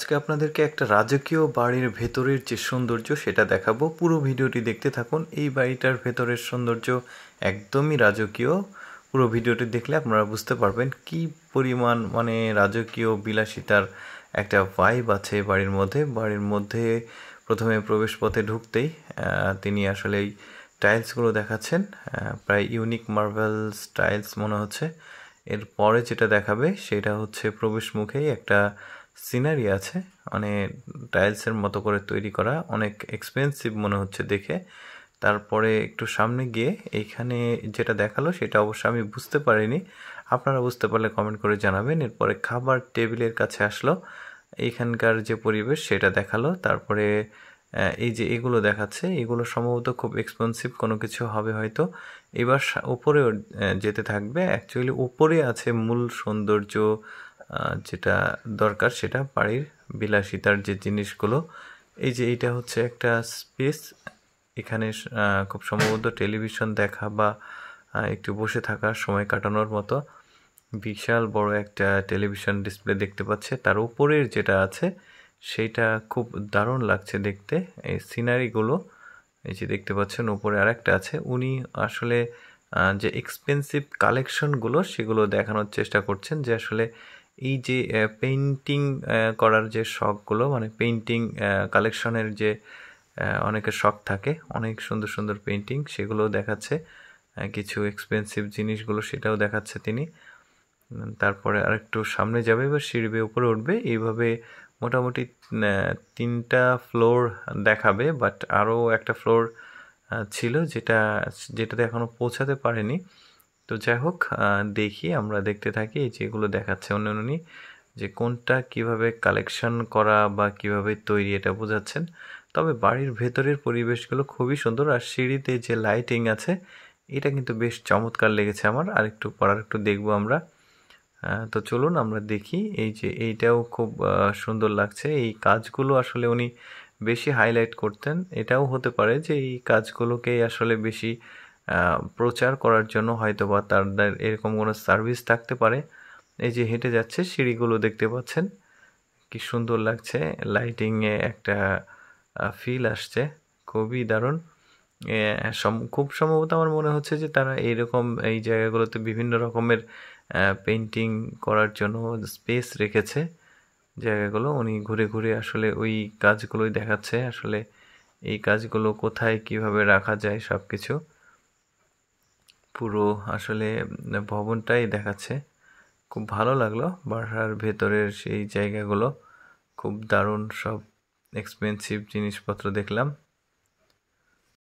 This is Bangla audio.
আজকে আপনাদেরকে একটা রাজকীয় বাড়ির ভেতরের যে সৌন্দর্য সেটা দেখাবো। পুরো ভিডিওটি দেখতে থাকুন। এই বাড়িটার ভেতরের সৌন্দর্য একদমই রাজকীয়। পুরো ভিডিওটি দেখলে আপনারা বুঝতে পারবেন কি পরিমাণ রাজকীয় বিলাসিতার একটা ভাইব আছে বাড়ির মধ্যে। বাড়ির মধ্যে প্রথমে প্রবেশপথে ঢুকতেই তিনি আসলে এই টাইলসগুলো দেখাচ্ছেন, প্রায় ইউনিক মার্বেলস টাইলস মনে হচ্ছে। এরপরে যেটা দেখাবে সেটা হচ্ছে প্রবেশ মুখেই একটা সিনারি আছে, টাইলসের মতো করে তৈরি করা, অনেক এক্সপেন্সিভ মনে হচ্ছে দেখে। তারপরে একটু সামনে গিয়ে এইখানে যেটা দেখালো সেটা অবশ্য আমি বুঝতে পারিনি, আপনারা বুঝতে পারলে কমেন্ট করে জানাবেন। এরপরে খাবার টেবিলের কাছে আসলো, এইখানকার যে পরিবেশ সেটা দেখালো। তারপরে এই যে এগুলো দেখাচ্ছে, এগুলো সম্ভবত খুব এক্সপেন্সিভ কোনো কিছু হবে হয়তো। এবার উপরে যেতে থাকবে। অ্যাকচুয়ালি উপরে আছে মূল সৌন্দর্য, যেটা দরকার সেটা বাড়ির বিলাসিতার যে জিনিসগুলো। এই যে এইটা হচ্ছে একটা স্পেস, এখানে খুব সম্ভবত টেলিভিশন দেখা বা একটু বসে থাকা, সময় কাটানোর মতো বিশাল বড় একটা টেলিভিশন ডিসপ্লে দেখতে পাচ্ছে। তার উপরের যেটা আছে সেইটা খুব দারুণ লাগছে দেখতে। এই সিনারিগুলো এই যে দেখতে পাচ্ছেন, উপরে আরেকটা আছে। উনি আসলে যে এক্সপেন্সিভ কালেকশনগুলো সেগুলো দেখানোর চেষ্টা করছেন, যে আসলে এই যে পেইন্টিং করার যে শখগুলো, পেইন্টিং কালেকশনের যে অনেকের শখ থাকে, অনেক সুন্দর সুন্দর পেইন্টিং, সেগুলো দেখাচ্ছে। কিছু এক্সপেন্সিভ জিনিসগুলো সেটাও দেখাচ্ছে তিনি। তারপরে আরেকটু সামনে যাবে, এবার সিঁড়ি বেয়ে উপরে উঠবে। এইভাবে মোটামুটি 3টা ফ্লোর দেখাবে, বাট আরও একটা ফ্লোর ছিল যেটাতে এখনও পৌঁছাতে পারেনি। তো যাই হোক, আমরা দেখতে থাকি। যেগুলো দেখাচ্ছে উনি যে কোনটা কিভাবে কালেকশন করা বা কিভাবে তৈরি এটা বোঝাচ্ছেন। তবে বাড়ির ভেতরের পরিবেশগুলো খুবই সুন্দর, আর সিঁড়িতে যে লাইটিং আছে এটা কিন্তু বেশ চমৎকার লেগেছে আমার। আরেকটু দেখবো আমরা। তো চলুন আমরা দেখি। এই যে এইটাও খুব সুন্দর লাগছে। এই কাজগুলো আসলে উনি বেশি হাইলাইট করতেন। এটাও হতে পারে যে এই কাজগুলোকেই আসলে বেশি প্রচার করার জন্য হয়তো বা তাদের এরকম কোনো সার্ভিস থাকতে পারে। এই যে হেঁটে যাচ্ছে, সিঁড়িগুলো দেখতে পাচ্ছেন কি সুন্দর লাগছে, লাইটিংয়ে একটা ফিল আসছে, খুবই দারুণ। খুব সম্ভবত আমার মনে হচ্ছে যে তারা এইরকম এই জায়গাগুলোতে বিভিন্ন রকমের পেইন্টিং করার জন্য স্পেস রেখেছে। জায়গাগুলো উনি ঘুরে ঘুরে আসলে ওই কাজগুলোই দেখাচ্ছে, আসলে এই কাজগুলো কোথায় কিভাবে রাখা যায় সব কিছু। পুরো আসলে ভবনটাই দেখাচ্ছে। খুব ভালো লাগলো বাসার ভেতরের সেই জায়গাগুলো, খুব দারুণ সব এক্সপেন্সিভ জিনিসপত্র দেখলাম।